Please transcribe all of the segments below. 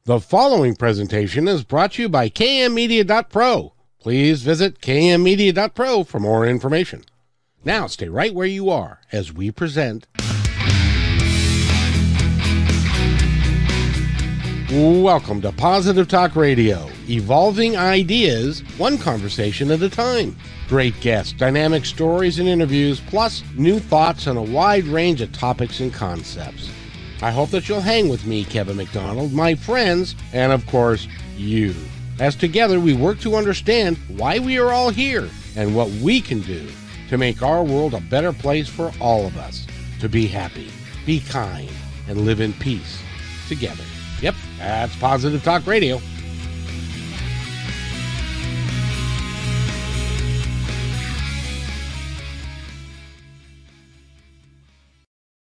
The following presentation is brought to you by kmmedia.pro. Please visit kmmedia.pro for more information. Now stay right where you are as we present Welcome to Positive Talk Radio, evolving ideas, one conversation at a time. Great guests, dynamic stories and interviews, plus new thoughts on a wide range of topics and concepts. I hope that you'll hang with me, Kevin McDonald, my friends, and of course, you. As together we work to understand why we are all here and what we can do to make our world a better place for all of us. To be happy, be kind, and live in peace together. Yep, that's Positive Talk Radio.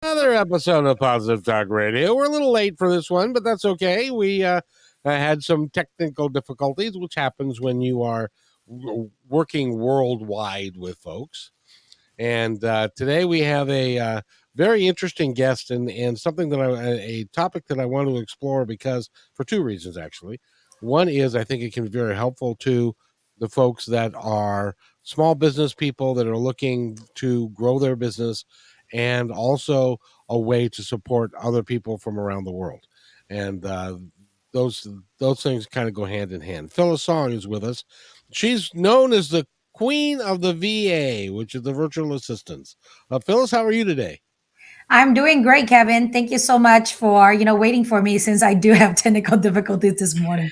Another episode of Positive Talk Radio. We're a little late for this one, but that's okay. We had some technical difficulties, which happens when you are working worldwide with folks. And today we have a very interesting guest and something that a topic that I want to explore because for two reasons, actually. One is I think it can be very helpful to the folks that are small business people that are looking to grow their business, and also a way to support other people from around the world. And those things kind of go hand in hand. Phyllis Song is with us. She's known as the Queen of the VA, which is the virtual assistants. Phyllis, how are you today? I'm doing great, Kevin. Thank you so much for, waiting for me since I do have technical difficulties this morning.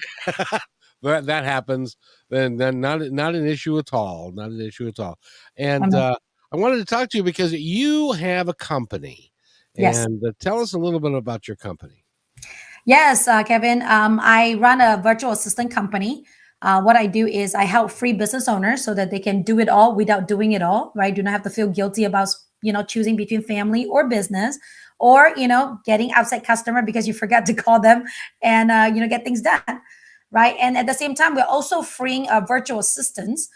that happens. Then not an issue at all. Not an issue at all. And I wanted to talk to you because you have a company. Yes. And tell us a little bit about your company. Yes, Kevin. I run a virtual assistant company. What I do is I help free business owners so that they can do it all without doing it all, right? Do not have to feel guilty about, choosing between family or business, or, getting outside customer because you forgot to call them and, get things done, right? And at the same time, we're also freeing virtual assistants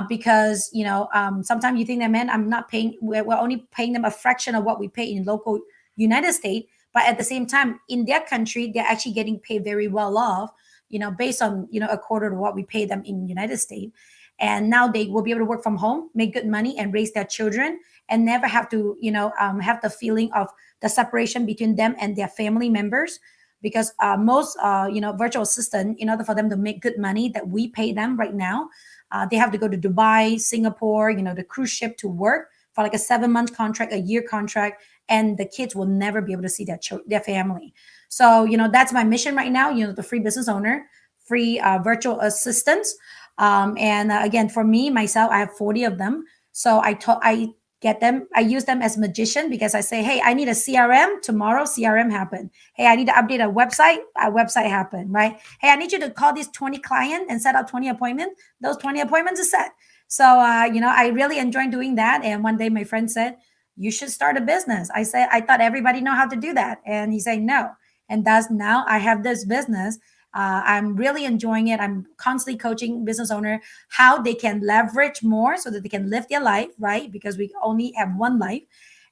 because, sometimes you think that, man, I'm not paying, we're only paying them a fraction of what we pay in local United States. But at the same time, in their country, they're actually getting paid very well off, based on, a quarter of what we pay them in the United States. And now they will be able to work from home, make good money and raise their children and never have to, have the feeling of the separation between them and their family members. Because most, virtual assistant, in order for them to make good money that we pay them right now, they have to go to Dubai, Singapore, the cruise ship to work for like a 7-month contract, a year contract, and the kids will never be able to see their family. So, that's my mission right now, the free business owner, free virtual assistants. And again, for me, myself, I have 40 of them. So I get them, I use them as magician because I say, hey, I need a CRM. Tomorrow, CRM happen. Hey, I need to update a website happen, right? Hey, I need you to call these 20 clients and set up 20 appointments. Those 20 appointments are set. So, I really enjoy doing that. And one day my friend said, you should start a business. I said, I thought everybody know how to do that. And he said, no. And thus now I have this business. I'm really enjoying it. I'm constantly coaching business owner how they can leverage more so that they can live their life, right? Because we only have one life.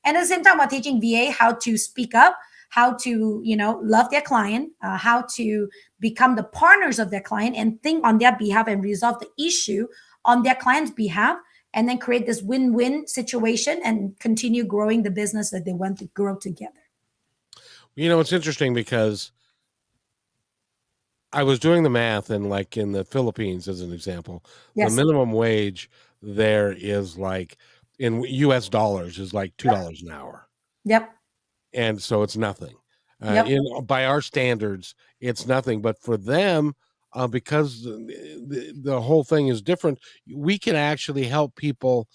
And at the same time, I'm teaching VA how to speak up, how to, love their client, how to become the partners of their client and think on their behalf and resolve the issue on their client's behalf, and then create this win-win situation and continue growing the business that they want to grow together. It's interesting because I was doing the math, and like in the Philippines, as an example, yes, the minimum wage there is like in US dollars is like $2 an hour. Yep. And so it's nothing. By our standards, it's nothing. But for them, because the whole thing is different, we can actually help people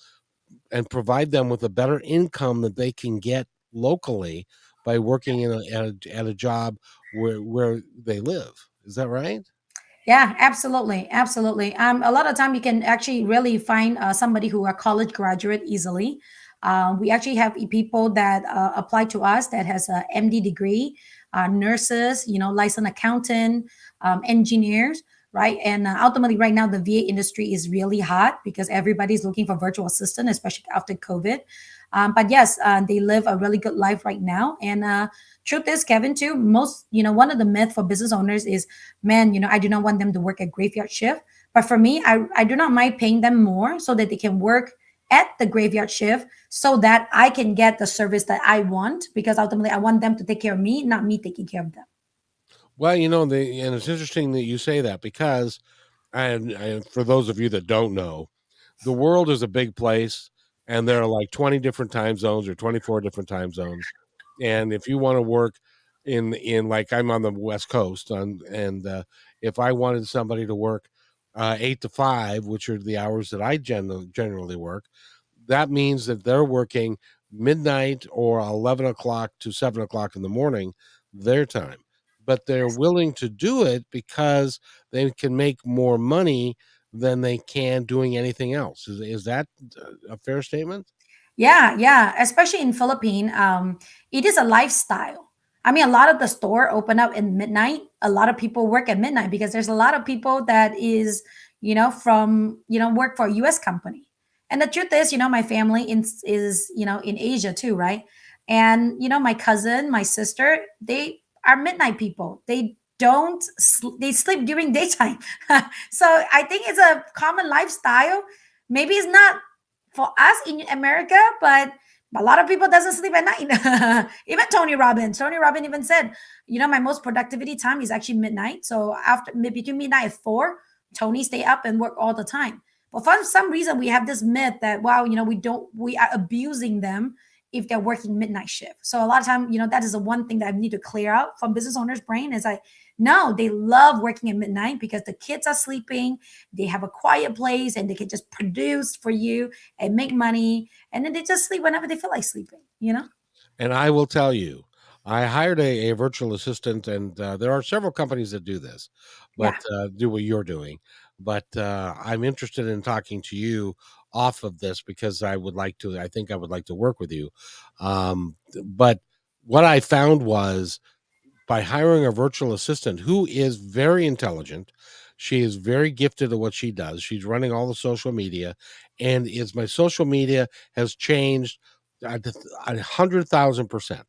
and provide them with a better income that they can get locally by working at a job where they live. Is that right? Yeah, absolutely. Absolutely. A lot of time you can actually really find somebody who are college graduate easily. We actually have people that apply to us that has a MD degree, nurses, licensed accountant, engineers, right? And ultimately right now the VA industry is really hot because everybody's looking for virtual assistant, especially after COVID. But yes, they live a really good life right now. And truth is, Kevin, too, most, one of the myth for business owners is, man, I do not want them to work a graveyard shift. But for me, I do not mind paying them more so that they can work at the graveyard shift so that I can get the service that I want, because ultimately I want them to take care of me, not me taking care of them. Well, and it's interesting that you say that because, and for those of you that don't know, the world is a big place, and there are like 20 different time zones or 24 different time zones. And if you want to work in like I'm on the West Coast, and if I wanted somebody to work 8 to 5, which are the hours that I generally work, that means that they're working midnight or 11 o'clock to 7 o'clock in the morning, their time. But they're willing to do it because they can make more money than they can doing anything else. Is that a fair statement? Yeah, yeah. Especially in Philippine, it is a lifestyle. I mean, a lot of the store open up in midnight. A lot of people work at midnight because there's a lot of people that is, from work for a U.S. company. And the truth is, my family is in Asia too, right? And my cousin, my sister, they are midnight people. They don't they sleep during daytime. So I think it's a common lifestyle. Maybe it's not for us in America, but a lot of people doesn't sleep at night. Even Tony Robbins even said, my most productivity time is actually midnight. So after between midnight and 4, Tony stay up and work all the time. But for some reason, we have this myth that, wow, we are abusing them if they're working midnight shift. So a lot of time, that is the one thing that I need to clear out from business owners' brain is like, no, they love working at midnight because the kids are sleeping, they have a quiet place, and they can just produce for you and make money, and then they just sleep whenever they feel like sleeping. And I will tell you, I hired a virtual assistant, and there are several companies that do this, but Yeah, do what you're doing. But I'm interested in talking to you off of this because I would like to. I think I would like to work with you. But what I found was by hiring a virtual assistant who is very intelligent. She is very gifted at what she does. She's running all the social media, and is my social media has changed 100,000%. Um,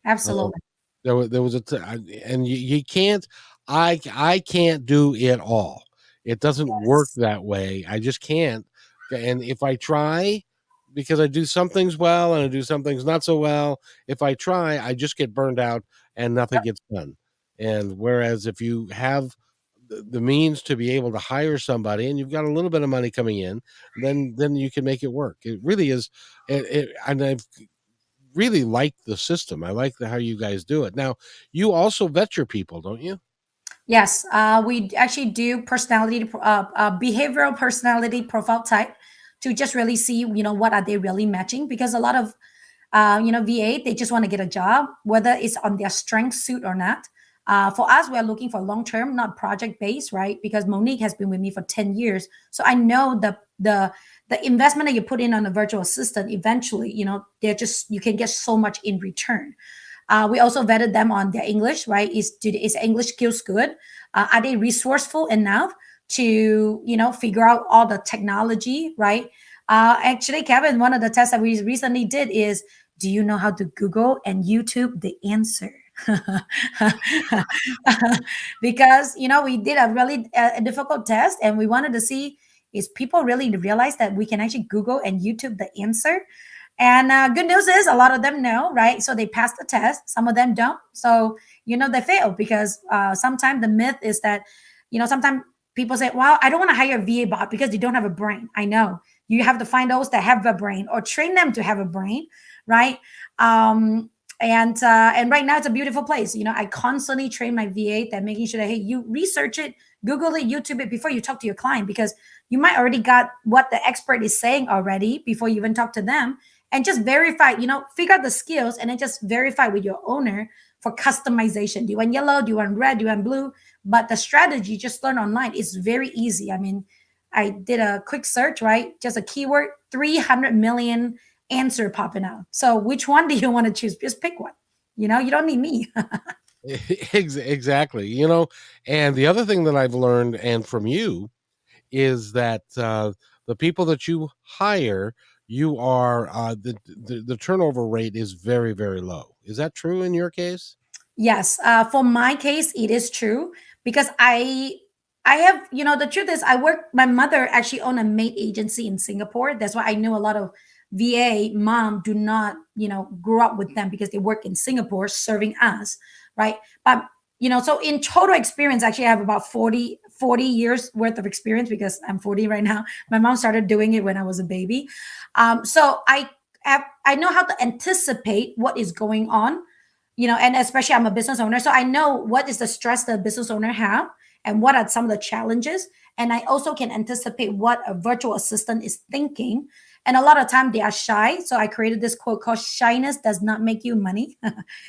absolutely. there was and you can't. I can't do it all. It doesn't work Yes. that way. I just can't. And if I try, because I do some things well and I do some things not so well, if I try, I just get burned out and nothing gets done. And whereas if you have the means to be able to hire somebody and you've got a little bit of money coming in, then you can make it work. It really is. And I've really like the system. I like how you guys do it. Now, you also vet your people, don't you? Yes, we actually do behavioral personality profile type to just really see, what are they really matching? Because a lot of, VA, they just want to get a job, whether it's on their strength suit or not. For us, we are looking for long term, not project based, right? Because Monique has been with me for 10 years, so I know the investment that you put in on a virtual assistant, eventually, they're just you can get so much in return. We also vetted them on their English, right? Is English skills good? Are they resourceful enough to, figure out all the technology, right? Actually, Kevin, one of the tests that we recently did is, do you know how to Google and YouTube the answer? Because we did a really difficult test, and we wanted to see is people really realize that we can actually Google and YouTube the answer. And good news is a lot of them know, right? So they pass the test. Some of them don't. So, they fail because sometimes the myth is that, sometimes people say, well, I don't want to hire a VA bot because they don't have a brain. I know. You have to find those that have a brain or train them to have a brain, right? And right now it's a beautiful place. I constantly train my VA that making sure that, hey, you research it, Google it, YouTube it before you talk to your client, because you might already got what the expert is saying already before you even talk to them, and just verify, figure out the skills and then just verify with your owner for customization. Do you want yellow? Do you want red? Do you want blue? But the strategy just learn online is very easy. I mean, I did a quick search, right? Just a keyword, 300 million answer popping out. So which one do you want to choose? Just pick one. You don't need me. Exactly. And the other thing that I've learned and from you is that the people that you hire, you are the turnover rate is very, very low. Is that true in your case? Yes, for my case, it is true because I have, the truth is I work. My mother actually owned a maid agency in Singapore. That's why I know a lot of VA mom do not, grow up with them because they work in Singapore serving us, right? But so in total experience, actually, I have about 40 years worth of experience because I'm 40 right now. My mom started doing it when I was a baby, so I know how to anticipate what is going on, and especially I'm a business owner, so I know what is the stress that a business owner have and what are some of the challenges, and I also can anticipate what a virtual assistant is thinking. And a lot of time they are shy, so I created this quote called "shyness does not make you money."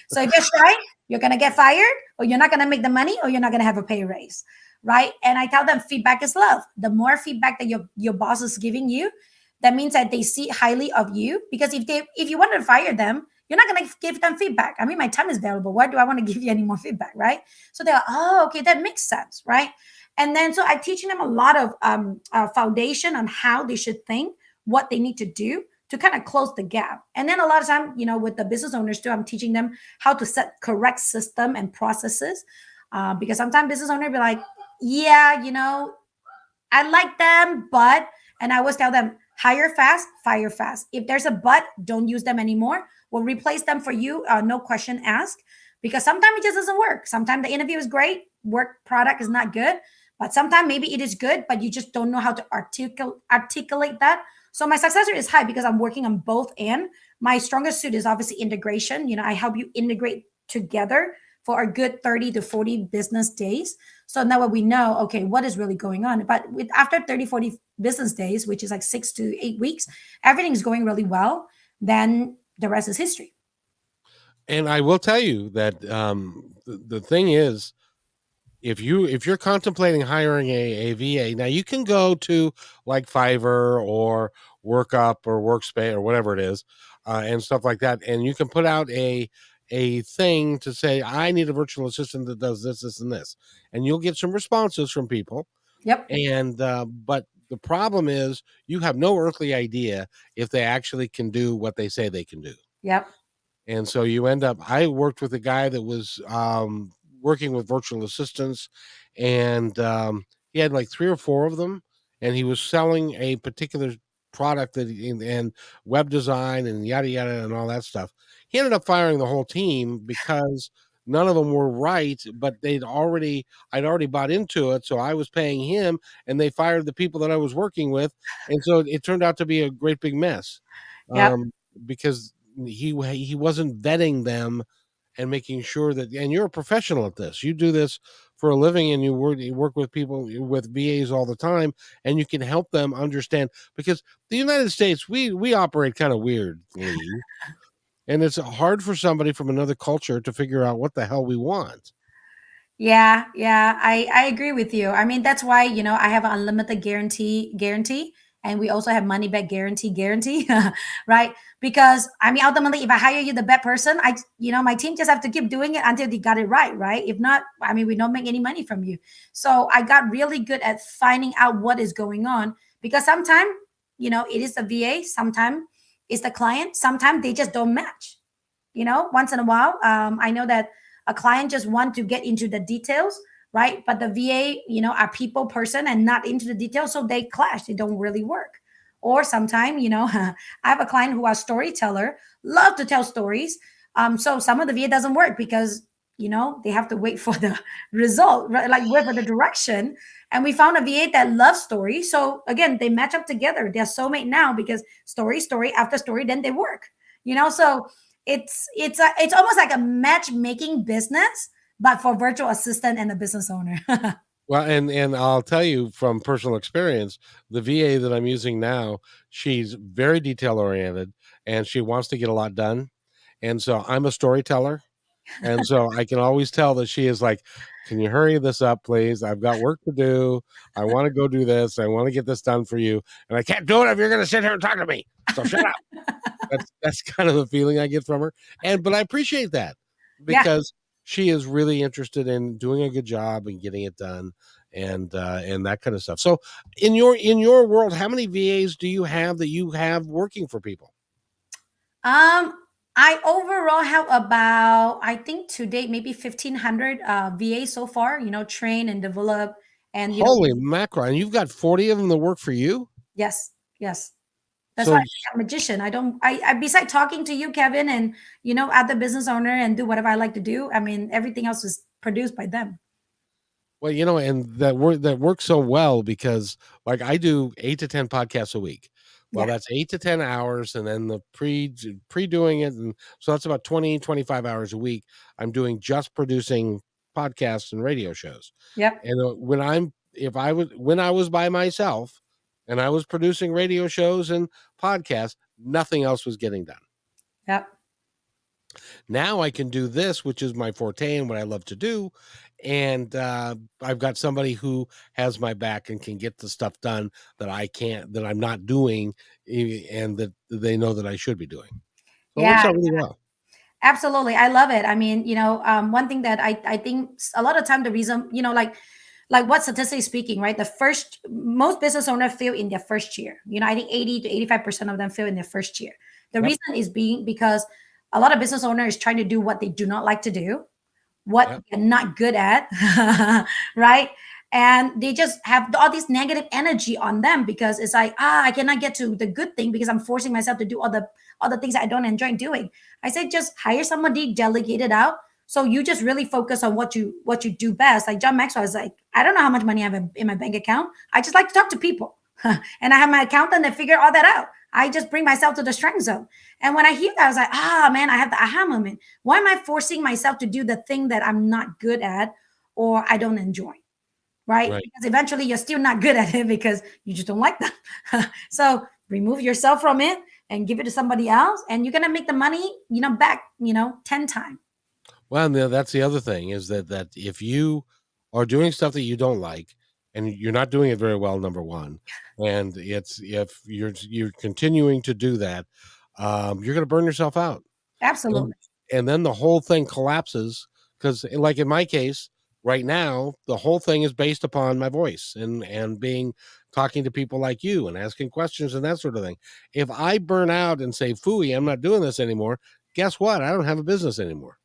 So if you're shy, you're going to get fired, or you're not going to make the money, or you're not going to have a pay raise, right? And I tell them feedback is love. The more feedback that your boss is giving you, that means that they see highly of you, because if you want to fire them, you're not going to give them feedback. I mean, my time is valuable. Why do I want to give you any more feedback, right? So they're like, oh, okay, that makes sense, right? And then so I'm teaching them a lot of foundation on how they should think, what they need to do to kind of close the gap. And then a lot of time, with the business owners too, I'm teaching them how to set correct system and processes, because sometimes business owner be like, yeah, I like them, but, and I always tell them, hire fast, fire fast. If there's a but, don't use them anymore. We'll replace them for you, no question asked, because sometimes it just doesn't work. Sometimes the interview is great, work product is not good, but sometimes maybe it is good, but you just don't know how to articulate that. So my success rate is high because I'm working on both. And my strongest suit is obviously integration. I help you integrate together for a good 30 to 40 business days. So now we know, okay, what is really going on? But after 30, 40 business days, which is like 6 to 8 weeks, everything's going really well. Then the rest is history. And I will tell you that the thing is, if you're contemplating hiring a VA, now you can go to like Fiverr or Workup or Workspace or whatever it is, and stuff like that, and you can put out a thing to say, I need a virtual assistant that does this, this, and this, and you'll get some responses from people. Yep. And but the problem is you have no earthly idea if they actually can do what they say they can do. Yep. And so you end up, I worked with a guy that was working with virtual assistants, and he had like 3 or 4 of them, and he was selling a particular product and web design and yada yada and all that stuff. He ended up firing the whole team because none of them were right, but I'd already bought into it, so I was paying him, and they fired the people that I was working with, and so it turned out to be a great big mess, Yep. because he wasn't vetting them and making sure that, and you're a professional at this, you do this for a living, and you work with people, with VAs all the time, and you can help them understand, because the United States, we operate kind of weirdly, and it's hard for somebody from another culture to figure out what the hell we want. Yeah, yeah, I agree with you. I mean, that's why, I have an unlimited guarantee, and we also have money back guarantee, right? Because I mean, ultimately, if I hire you the best person, my team just have to keep doing it until they got it right, right? If not, I mean, we don't make any money from you. So I got really good at finding out what is going on, because sometimes, it is the VA, sometimes it's the client, sometimes they just don't match. Once in a while, I know that a client just want to get into the details, right? But the VA, are people person and not into the details, so they clash. They don't really work. Or sometimes, I have a client who are storyteller, love to tell stories. So some of the VA doesn't work because they have to wait for the result, right? Like wait for the direction. And we found a VA that loves stories. So again, they match up together. They're soulmate now because story after story, then they work. So it's almost like a matchmaking business, but for virtual assistant and a business owner. Well, and I'll tell you from personal experience, the VA that I'm using now, she's very detail oriented, and she wants to get a lot done. And so I'm a storyteller. And so I can always tell that she is like, can you hurry this up, please? I've got work to do. I want to go do this. I want to get this done for you. And I can't do it if you're going to sit here and talk to me. So shut up. That's kind of the feeling I get from her. But I appreciate that, Yeah. because she is really interested in doing a good job and getting it done, and that kind of stuff. So in your world, how many VAs do you have that you have working for people? Um, I overall have about, I think to date, maybe 1,500 VAs so far, train and develop. And, Holy mackerel! And you've got 40 of them that work for you. yes, yes. That's why So I'm a magician. I don't, I, beside talking to you, Kevin, and, at the business owner and do whatever I like to do, I mean, everything else is produced by them. well, and that works so well because like I do 8 to 10 podcasts a week. Well, Yeah. that's 8 to 10 hours, and then the pre doing it, and so that's about 20 to 25 hours a week. I'm doing just producing podcasts and radio shows. Yep. And when I was by myself, and I was producing radio shows and podcasts, nothing else was getting done. Yep. Now I can do this, which is my forte and what I love to do. And I've got somebody who has my back and can get the stuff done that I can't, that I'm not doing, and that they know that I should be doing. So it Yeah. works out really well. Absolutely. I love it. I mean, one thing that I think a lot of time the reason, like what statistically speaking, right? Most business owners fail in their first year. I think 80 to 85% of them fail in their first year. The Yep. reason is being because a lot of business owners is trying to do what they do not like to do, what Yep. they're not good at, right? And they just have all this negative energy on them because it's like, I cannot get to the good thing because I'm forcing myself to do all the things that I don't enjoy doing. I say just hire somebody, delegate it out. So you just really focus on what you do best. Like John Maxwell is like, I don't know how much money I have in my bank account. I just like to talk to people. And I have my accountant that figure all that out. I just bring myself to the strength zone. And when I hear that, I was like, man, I have the aha moment. Why am I forcing myself to do the thing that I'm not good at or I don't enjoy? Right? Because eventually you're still not good at it because you just don't like them. So remove yourself from it and give it to somebody else, and you're gonna make the money, back, 10 times. Well, that's the other thing is that if you are doing stuff that you don't like and you're not doing it very well, number one, and if you're continuing to do that, you're going to burn yourself out. Absolutely. And then the whole thing collapses because, like in my case, right now, the whole thing is based upon my voice and being talking to people like you and asking questions and that sort of thing. If I burn out and say, "Phooey, I'm not doing this anymore," guess what? I don't have a business anymore.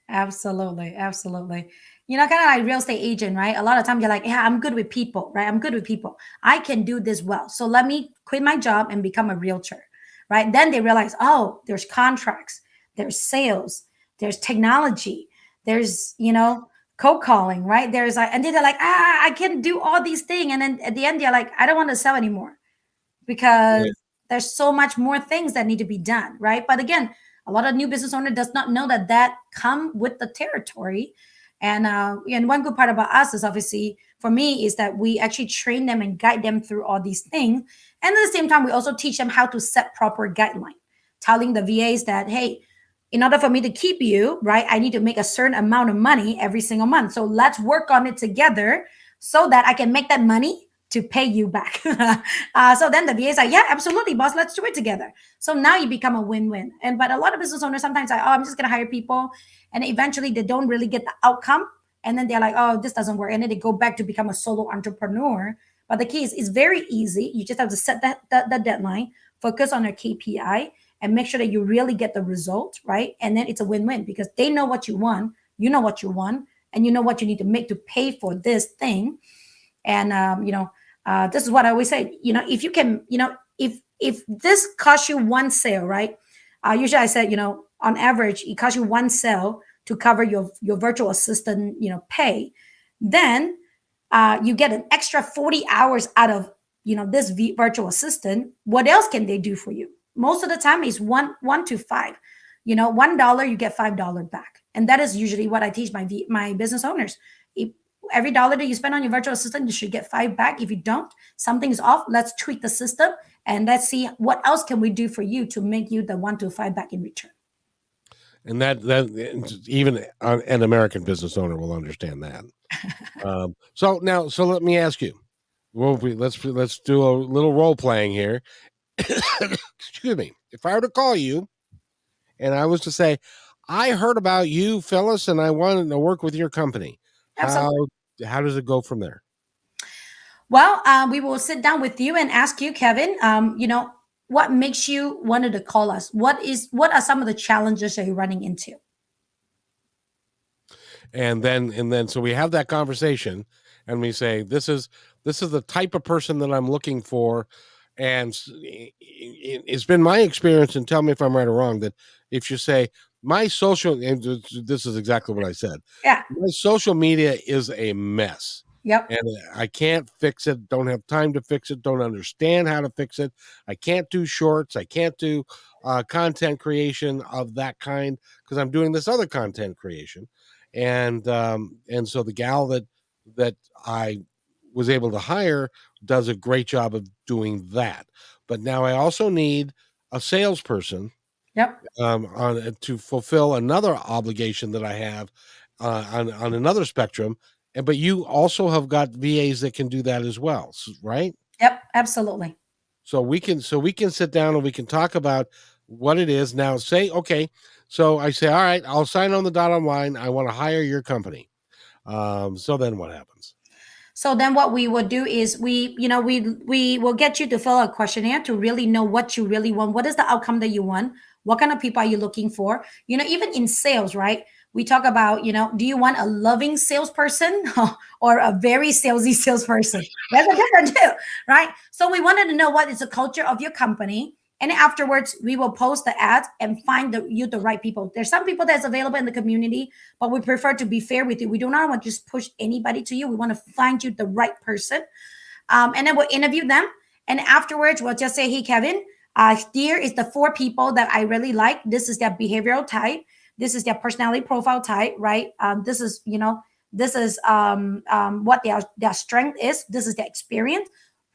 Absolutely. Absolutely. Kind of like real estate agent, right? A lot of times you're like, yeah, I'm good with people, right? I'm good with people. I can do this well. So let me quit my job and become a realtor, right? Then they realize, oh, there's contracts, there's sales, there's technology, there's, cold calling, right? There's like, and then they're like, I can do all these things. And then at the end, they're like, I don't want to sell anymore because there's so much more things that need to be done, right? But again, a lot of new business owner does not know that come with the territory. And one good part about us is obviously for me is that we actually train them and guide them through all these things. And at the same time, we also teach them how to set proper guideline, telling the VAs that, hey, in order for me to keep you, right, I need to make a certain amount of money every single month. So let's work on it together so that I can make that money to pay you back. So then the VA is like, yeah, absolutely, boss, let's do it together. So now you become a win-win. But a lot of business owners sometimes like, I'm just gonna hire people, and eventually they don't really get the outcome, and then they're like, oh, this doesn't work, and then they go back to become a solo entrepreneur. But the key is it's very easy. You just have to set that deadline, focus on your KPI, and make sure that you really get the result, right? And then it's a win-win because they know what you want, you know what you want, and you know what you need to make to pay for this thing. And this is what I always say. If you can, if this costs you one sale, right? Usually I said, on average, it costs you one sale to cover your virtual assistant, pay. Then you get an extra 40 hours out of this virtual assistant. What else can they do for you? Most of the time is one to five. $1 you get $5 back, and that is usually what I teach my business owners. Every dollar that you spend on your virtual assistant, you should get $5 back. If you don't, something's off. Let's tweak the system and let's see what else can we do for you to make you the 1 to 5 back in return. And that even an American business owner will understand that. So let me ask you. Well, let's do a little role playing here. Excuse me. If I were to call you and I was to say, I heard about you, Phyllis, and I wanted to work with your company. Absolutely. How does it go from there? Well, we will sit down with you and ask you, Kevin, what makes you wanted to call us? What are some of the challenges that you're running into? And then so we have that conversation, and we say, this is the type of person that I'm looking for. And it's been my experience, and tell me if I'm right or wrong, that if you say my social, and this is exactly what I said, Yeah. my social media is a mess, Yep. and I can't fix it, don't have time to fix it, don't understand how to fix it. I can't do shorts, I can't do content creation of that kind, because I'm doing this other content creation. And so the gal that I was able to hire does a great job of doing that. But now I also need a salesperson Yep. on to fulfill another obligation that I have on another spectrum. And but you also have got VAs that can do that as well, right? Yep. Absolutely. So we can sit down and we can talk about what it is. Now say, okay, so I say, all right, I'll sign on the dotted line. I want to hire your company. So then what happens? So then what we would do is we will get you to fill out a questionnaire to really know what you really want. What is the outcome that you want? What kind of people are you looking for? Even in sales, right? We talk about, do you want a loving salesperson or a very salesy salesperson? There's a difference too, right? So we wanted to know what is the culture of your company. And afterwards, we will post the ads and find the right people. There's some people that's available in the community, but we prefer to be fair with you. We do not want to just push anybody to you. We want to find you the right person. And then we'll interview them. And afterwards, we'll just say, hey, Kevin, here is the 4 people that I really like. This is their behavioral type. This is their personality profile type, right? This is what their strength is. This is their experience.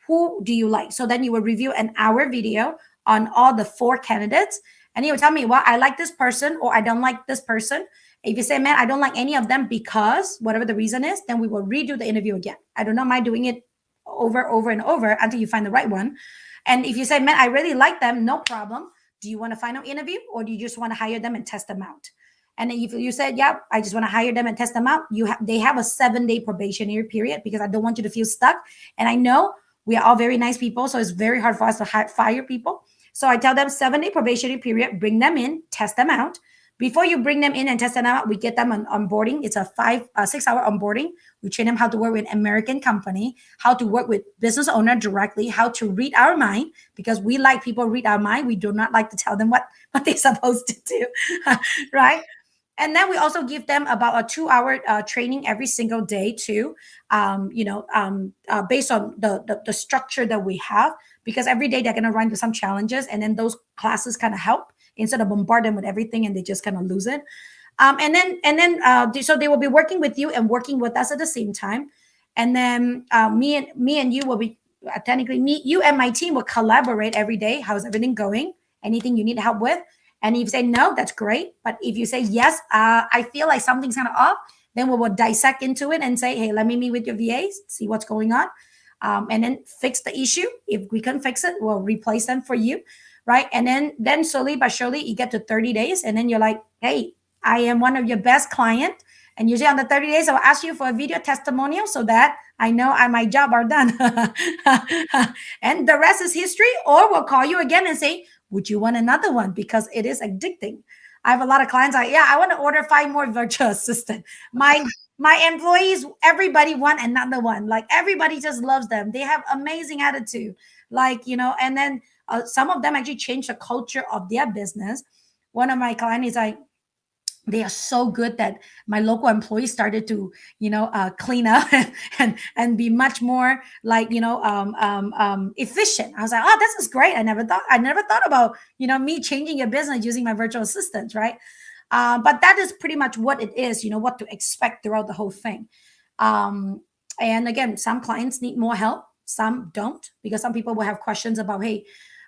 Who do you like? So then you will review an hour video on all the 4 candidates, and you will tell me, well, I like this person or I don't like this person. If you say, man, I don't like any of them because whatever the reason is, then we will redo the interview again. I do not mind doing it over and over until you find the right one. And if you say, man, I really like them, no problem. Do you want a final interview or do you just want to hire them and test them out? And then if you said, yeah, I just want to hire them and test them out, they have a 7-day probationary period, because I don't want you to feel stuck. And I know we are all very nice people, so it's very hard for us to fire people. So I tell them 7-day probationary period, bring them in, test them out. Before you bring them in and test them out, we get them on onboarding. It's a 6-hour onboarding. We train them how to work with an American company, how to work with business owner directly, how to read our mind, because we like people read our mind. We do not like to tell them what they're supposed to do, right? And then we also give them about a 2-hour training every single day too, based on the structure that we have, because every day they're going to run into some challenges, and then those classes kind of help instead of bombard them with everything and they just kind of lose it. So they will be working with you and working with us at the same time. And then me and you will be you and my team will collaborate every day. How's everything going? Anything you need help with? And if you say no, that's great. But if you say yes, I feel like something's kind of off, then we will dissect into it and say, hey, let me meet with your VAs, see what's going on, and then fix the issue. If we can fix it, we'll replace them for you, right? And then slowly but surely, you get to 30 days, and then you're like, hey, I am one of your best client. And usually on the 30 days, I'll ask you for a video testimonial so that I know my job are done. And the rest is history. Or we'll call you again and say, would you want another one? Because it is addicting. I have a lot of clients like, yeah, I want to order 5 more virtual assistant. My employees, everybody want another one. Like everybody just loves them. They have amazing attitude. And then some of them actually change the culture of their business. One of my clients is like, they are so good that my local employees started to clean up and be much more efficient. I was like, oh, this is great. I never thought about me changing your business using my virtual assistants, right? But that is pretty much what it is, what to expect throughout the whole thing. And again, some clients need more help, some don't, because some people will have questions about, hey,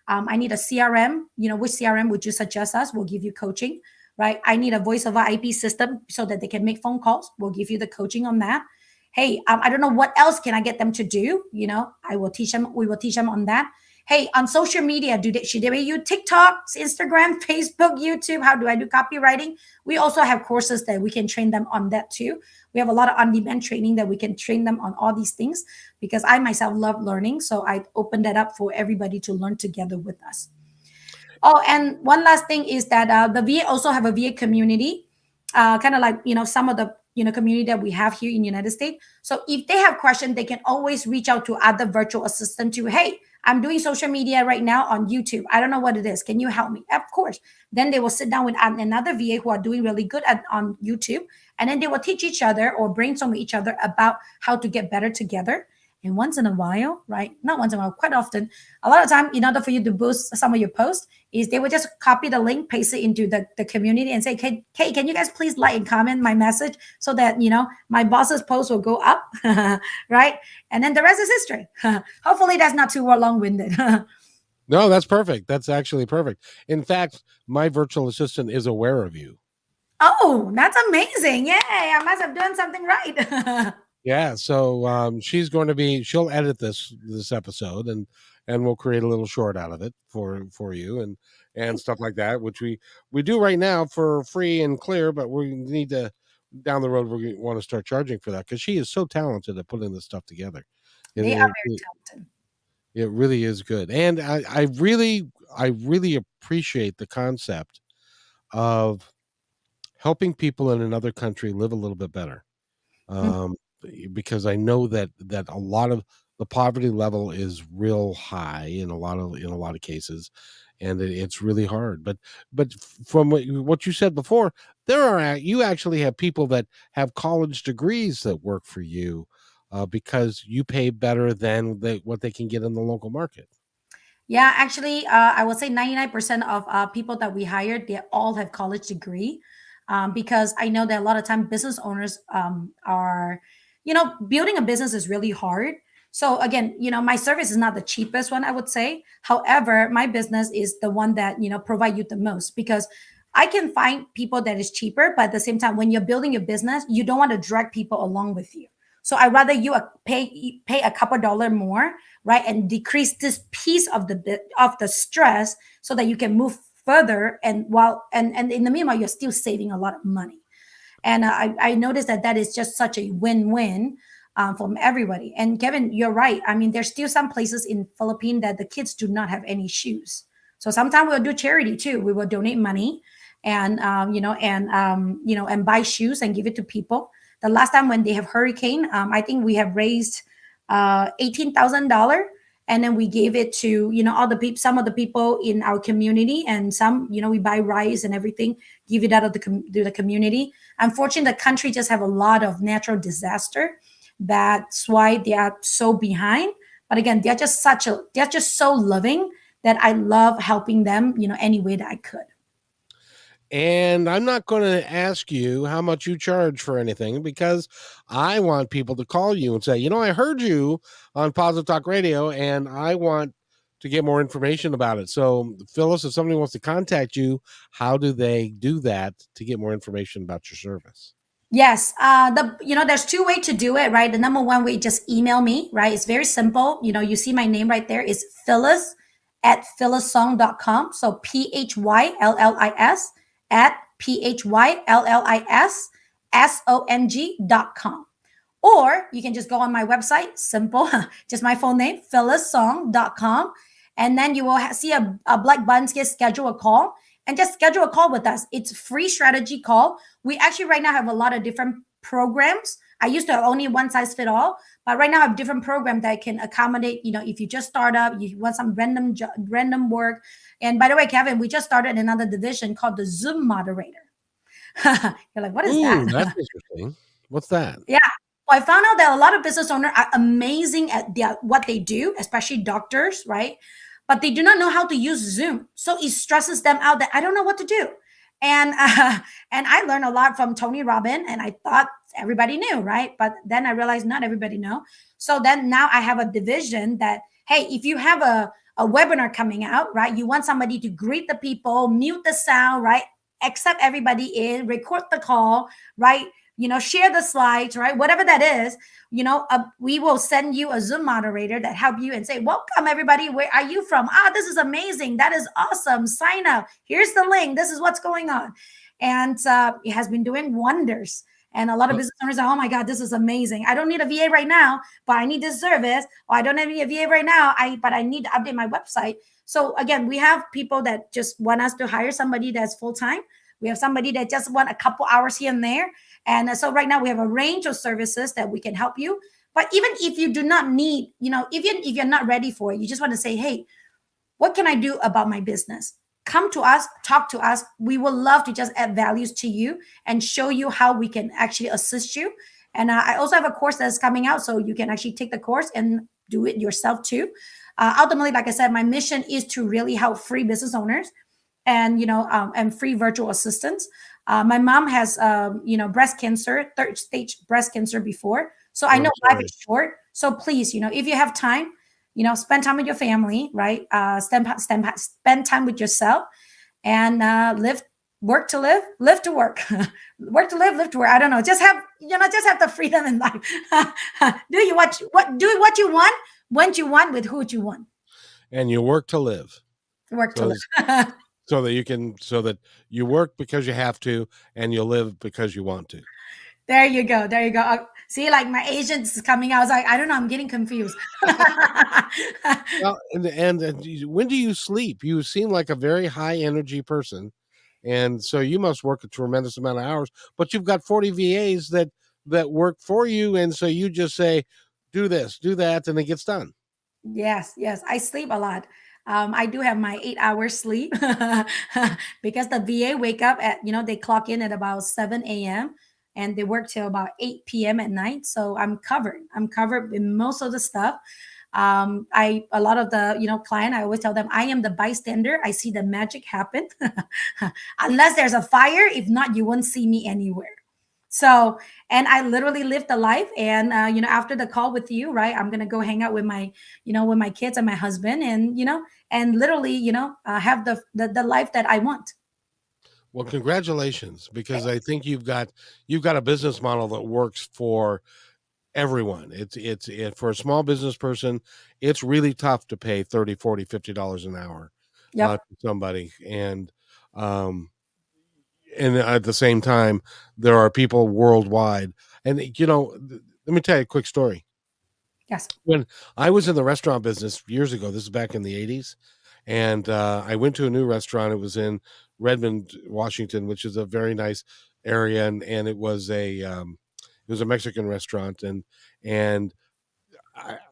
I need a CRM, which CRM would you suggest us? We'll give you coaching. Right? I need a voice over IP system so that they can make phone calls. We'll give you the coaching on that. Hey, I don't know what else can I get them to do. I will teach them. We will teach them on that. Hey, on social media, should they use TikTok, Instagram, Facebook, YouTube? How do I do copywriting? We also have courses that we can train them on that too. We have a lot of on-demand training that we can train them on all these things, because I myself love learning. So I open that up for everybody to learn together with us. Oh, and one last thing is that the VA also have a VA community, kind of like some of the community that we have here in the United States. So if they have questions, they can always reach out to other virtual assistant to, hey, I'm doing social media right now on YouTube. I don't know what it is. Can you help me? Of course. Then they will sit down with another VA who are doing really good on YouTube, and then they will teach each other or brainstorm with each other about how to get better together. And once in a while, right? Not once in a while, quite often, a lot of time, in order for you to boost some of your posts, is they would just copy the link, paste it into the community and say, hey, can you guys please like and comment my message so that, my boss's post will go up, right? And then the rest is history. Hopefully that's not too long-winded. No, that's perfect. That's actually perfect. In fact, my virtual assistant is aware of you. Oh, that's amazing. Yay, I must have done something right. Yeah, so she'll edit this episode, and we'll create a little short out of it for you and stuff like that, which we do right now for free and clear, but we need to down the road we want to start charging for that because she is so talented at putting this stuff together. They are very talented. It really is good, and I really appreciate the concept of helping people in another country live a little bit better. Um, because I know that a lot of the poverty level is real high in a lot of cases, and it's really hard. But from what you said before, you actually have people that have college degrees that work for you because you pay better than what they can get in the local market. Yeah, actually, I would say 99% of people that we hired, they all have college degree, because I know that a lot of time business owners are, building a business is really hard. So again, my service is not the cheapest one, I would say. However, my business is the one that, provide you the most because I can find people that is cheaper, but at the same time, when you're building your business, you don't want to drag people along with you. So I rather you pay a couple dollar more, right, and decrease this piece of the stress so that you can move further, and in the meanwhile you're still saving a lot of money. And I noticed that is just such a win-win from everybody. And Kevin, you're right. I mean, there's still some places in Philippines that the kids do not have any shoes. So sometimes we'll do charity too. We will donate money and and buy shoes and give it to people. The last time when they have hurricane, I think we have raised $18,000, and then we gave it to all the people, some of the people in our community, and some we buy rice and everything, give it out of to the community. Unfortunately, the country just have a lot of natural disaster. That's why they are so behind. But again, they're just so loving that I love helping them any way that I could. And I'm not going to ask you how much you charge for anything because I want people to call you and say, I heard you on Positive Talk Radio and I want to get more information about it. So, Phyllis, if somebody wants to contact you, how do they do that to get more information about your service? Yes, there's two way to do it, right? The number one way, just email me, right? It's very simple. You see my name right there is Phyllis at phyllisong.com. So PHYLLIS at PHYLLISSONG.com. Or you can just go on my website, simple, just my full name, phyllisong.com. And then you will see a black button here, schedule a call, and just schedule a call with us. It's a free strategy call. We actually right now have a lot of different programs. I used to have only one size fit all, but right now I have different programs that can accommodate, if you just start up, you want some random work. And by the way, Kevin, we just started another division called the Zoom moderator. You're like, what is that? That's interesting. What's that? Yeah. Well, I found out that a lot of business owners are amazing at what they do, especially doctors, right? But they do not know how to use Zoom. So it stresses them out that I don't know what to do. And and I learned a lot from Tony Robbins, and I thought everybody knew, right? But then I realized not everybody know. So then now I have a division that, hey, if you have a webinar coming out, right? You want somebody to greet the people, mute the sound, right? Accept everybody in, record the call, right? Share the slides, right? Whatever that is, we will send you a Zoom moderator that help you and say, welcome everybody. Where are you from? This is amazing. That is awesome. Sign up. Here's the link. This is what's going on. And it has been doing wonders. And a lot of Well, business owners are, oh my God, this is amazing. I don't need a VA right now, but I need this service. Or I don't need a VA right now, but I need to update my website. So again, we have people that just want us to hire somebody that's full time. We have somebody that just want a couple hours here and there. And so right now we have a range of services that we can help you. But even if you do not need, even if you're not ready for it, you just want to say, hey, what can I do about my business? Come to us, talk to us. We will love to just add values to you and show you how we can actually assist you. And I also have a course that's coming out, so you can actually take the course and do it yourself too. Ultimately, like I said, my mission is to really help free business owners and and free virtual assistants. My mom has breast cancer, third stage breast cancer before, so I I'm know life sorry. is short. So please, if you have time, spend time with your family, right? Spend time with yourself, and work to live to work, work to live to work. I don't know. Just have the freedom in life. Do what you want, when you want, with who you want. And you work to live. Work to So live. so that you work because you have to, and you live because you want to. There you go. There you go. See, like my agent is coming out. I was like, I don't know. I'm getting confused. Well, and when do you sleep? You seem like a very high energy person, and so you must work a tremendous amount of hours. But you've got 40 VAs that work for you, and so you just say, "Do this, do that," and it gets done. Yes, yes. I sleep a lot. I do have my 8 hours sleep because the VA wake up at, they clock in at about 7 a.m. and they work till about 8 p.m. at night. So I'm covered. I'm covered in most of the stuff. A lot of the, client, I always tell them I am the bystander. I see the magic happen. Unless there's a fire. If not, you won't see me anywhere. So, and I literally live the life. And, after the call with you, right, I'm going to go hang out with my kids and my husband, and, and literally, have the life that I want. Well, congratulations, because I think you've got a business model that works for everyone. For a small business person, it's really tough to pay 30, 40, $50 an hour Yep. to somebody. Um, and at the same time, there are people worldwide. And let me tell you a quick story. Yes. When I was in the restaurant business years ago, this is back in the 80s, and I went to a new restaurant. It was in Redmond, Washington, which is a very nice area, and it was a Mexican restaurant, and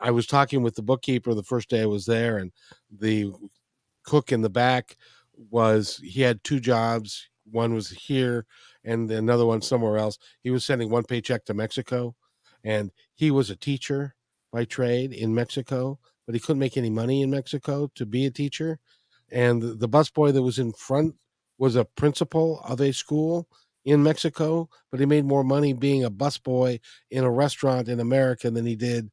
I was talking with the bookkeeper the first day I was there, and the cook in the back he had two jobs. One was here and another one somewhere else. He was sending one paycheck to Mexico, and he was a teacher by trade in Mexico, but he couldn't make any money in Mexico to be a teacher. And the busboy that was in front was a principal of a school in Mexico, but he made more money being a busboy in a restaurant in America than he did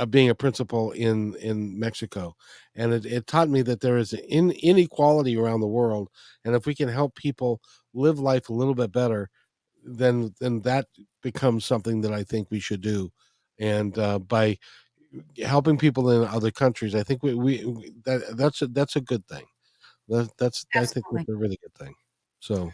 being a principal in Mexico. And it taught me that there is inequality around the world, and if we can help people live life a little bit better, then that becomes something that I think we should do. And by helping people in other countries, I think that's a good thing. I think that's Absolutely. a really good thing. So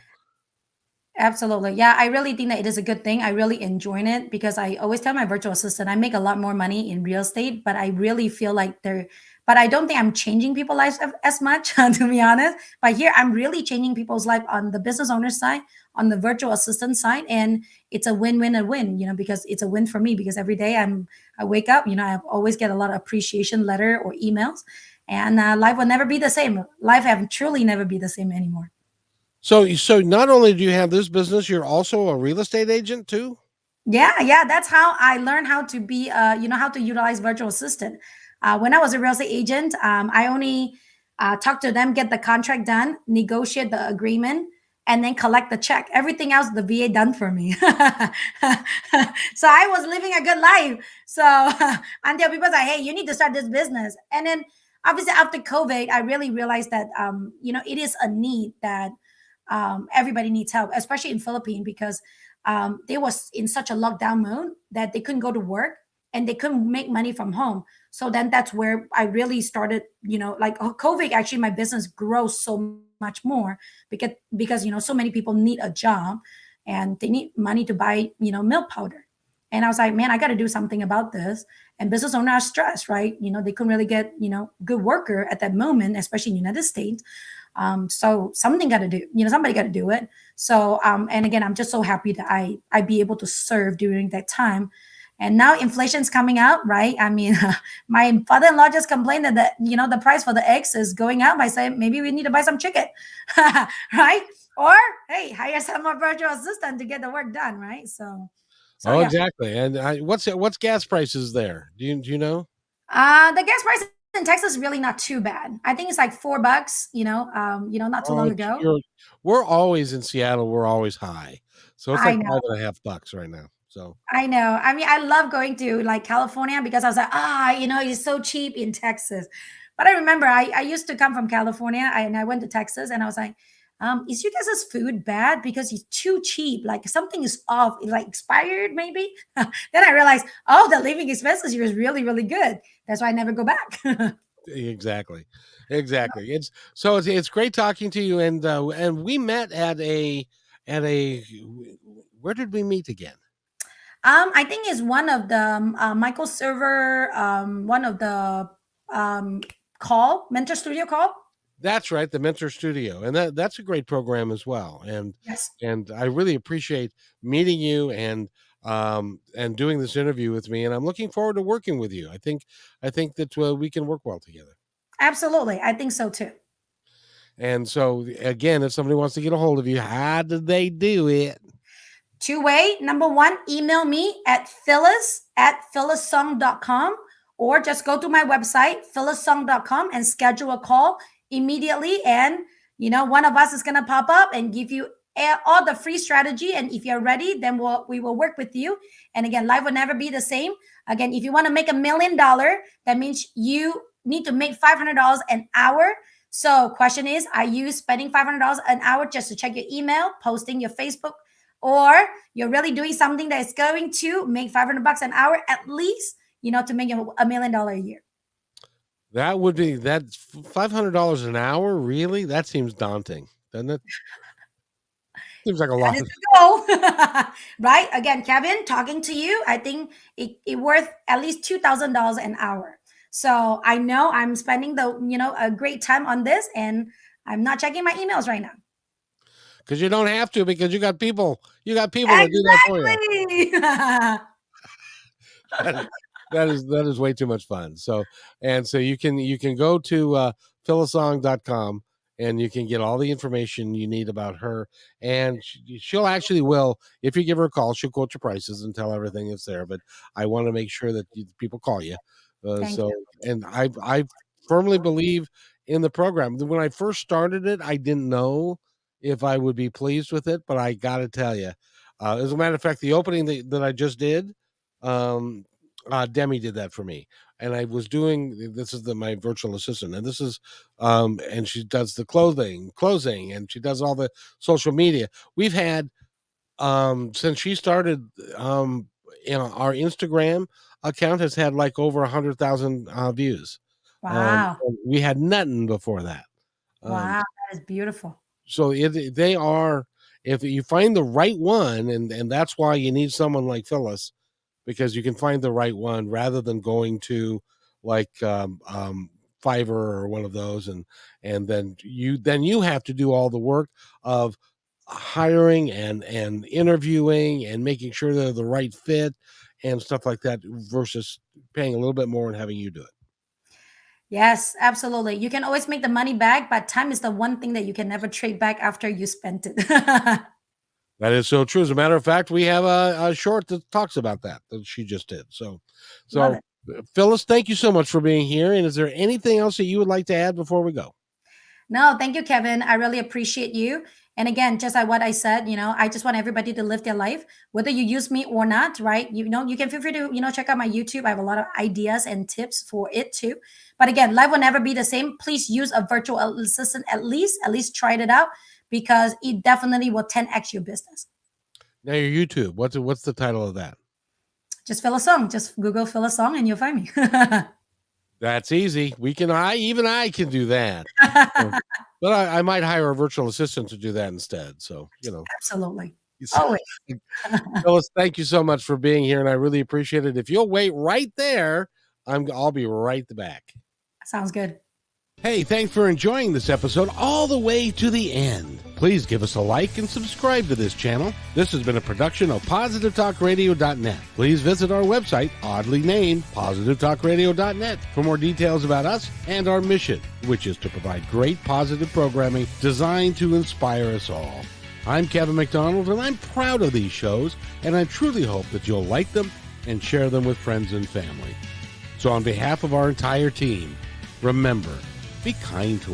Absolutely. Yeah, I really think that it is a good thing. I really enjoy it because I always tell my virtual assistant I make a lot more money in real estate, but I really feel like but I don't think I'm changing people's lives as much, to be honest. But here I'm really changing people's life on the business owner side, on the virtual assistant side. And it's a win-win and win, because it's a win for me because every day I wake up, I always get a lot of appreciation letter or emails, and life will never be the same. Life have truly never be the same anymore. so not only do you have this business, you're also a real estate agent too. Yeah, yeah, that's how I learned how to be, how to utilize virtual assistant. When I was a real estate agent, I only talk to them, get the contract done, negotiate the agreement, and then collect the check. Everything else, the VA done for me. So I was living a good life. So until people say, "Hey, you need to start this business," and then obviously after COVID, I really realized that it is a need that everybody needs help, especially in Philippines because they was in such a lockdown mode that they couldn't go to work and they couldn't make money from home. So then that's where I really started, like COVID, actually my business grows so much more because so many people need a job. and they need money to buy, milk powder. And I was like, man, I got to do something about this. And business owners are stressed, right? They couldn't really get, good worker at that moment, especially in the United States. So something got to do, somebody got to do it. So, and again, I'm just so happy that I be able to serve during that time. And now inflation's coming out, right? I mean, my father-in-law just complained that the price for the eggs is going up. I say maybe we need to buy some chicken, right? Or hey, hire some more virtual assistant to get the work done, right? So Oh, yeah. exactly. And what's gas prices there? Do you know? The gas price in Texas is really not too bad. I think it's like $4, not too Oh, long ago. we're always in Seattle. We're always high, so it's I like know. $5.50 right now. So I know. I mean, I love going to like California because I was like, it's so cheap in Texas. But I remember I used to come from California and I went to Texas and I was like, is you guys' food bad because it's too cheap? Like something is off, it's like expired maybe. Then I realized, oh, the living expenses here is really, really good. That's why I never go back. exactly, exactly. It's great talking to you, and we met at a where did we meet again? I think it's one of the Michael Server, one of the um, call mentor studio call. That's right, the Mentor Studio, and that's a great program as well. And Yes. and I really appreciate meeting you and doing this interview with me. And I'm looking forward to working with you. I think that we can work well together. Absolutely. I think so too. And so again, if somebody wants to get a hold of you, how do they do it? Two-way. Number one, email me at phyllis@phyllisong.com or just go to my website, phyllisong.com, and schedule a call immediately. And, one of us is going to pop up and give you all the free strategy. And if you're ready, then we will work with you. And again, life will never be the same. Again, if you want to make $1 million, that means you need to make $500 an hour. So question is, are you spending $500 an hour just to check your email, posting your Facebook, or you're really doing something that is going to make $500 an hour at least, to make $1 million a year? That's $500 an hour. Really, that seems daunting, doesn't it? Seems like a That lot. is the goal. Right? Again, Kevin, talking to you, I think it worth at least $2,000 an hour. So I know I'm spending a great time on this, and I'm not checking my emails right now. Because you don't have to, because you got people that do that for you. Exactly. That is way too much fun. So you can go to phyllisong.com and you can get all the information you need about her. And she'll actually will, if you give her a call, she'll quote your prices and tell everything that's there. But I want to make sure that people call you. Thank So, you. and I firmly believe in the program. When I first started it, I didn't know if I would be pleased with it, but I got to tell you, as a matter of fact, the opening that I just did, um, Demi did that for me, and I was doing this is my virtual assistant, and this is and she does the closing, and she does all the social media. We've had since she started, our Instagram account has had like over 100,000 views. Wow. And we had nothing before that. Um, Wow. That is beautiful. so they are, if you find the right one, and that's why you need someone like Phyllis, because you can find the right one rather than going to like Fiverr or one of those, and then you have to do all the work of hiring and interviewing and making sure they're the right fit and stuff like that, versus paying a little bit more and having you do it. Yes, absolutely. You can always make the money back, but time is the one thing that you can never trade back after you spent it. That is so true. As a matter of fact, we have a short that talks about that she just did. So, Love so it. Phyllis, thank you so much for being here. And is there anything else that you would like to add before we go? No, thank you, Kevin. I really appreciate you. And again, just like what I said, I just want everybody to live their life, whether you use me or not, right? You can feel free to, check out my YouTube. I have a lot of ideas and tips for it too. But again, life will never be the same. Please use a virtual assistant at least try it out, because it definitely will 10x your business. Now your YouTube, what's the title of that? Just Phyllis Song. Just Google Phyllis Song and you'll find me. That's easy. I can do that. But I might hire a virtual assistant to do that instead. So, Absolutely. Always. Phyllis, thank you so much for being here, and I really appreciate it. If you'll wait right there, I'll be right back. Sounds good. Hey, thanks for enjoying this episode all the way to the end. Please give us a like and subscribe to this channel. This has been a production of PositiveTalkRadio.net. Please visit our website, oddly named PositiveTalkRadio.net, for more details about us and our mission, which is to provide great positive programming designed to inspire us all. I'm Kevin McDonald, and I'm proud of these shows, and I truly hope that you'll like them and share them with friends and family. So on behalf of our entire team, remember, be kind to one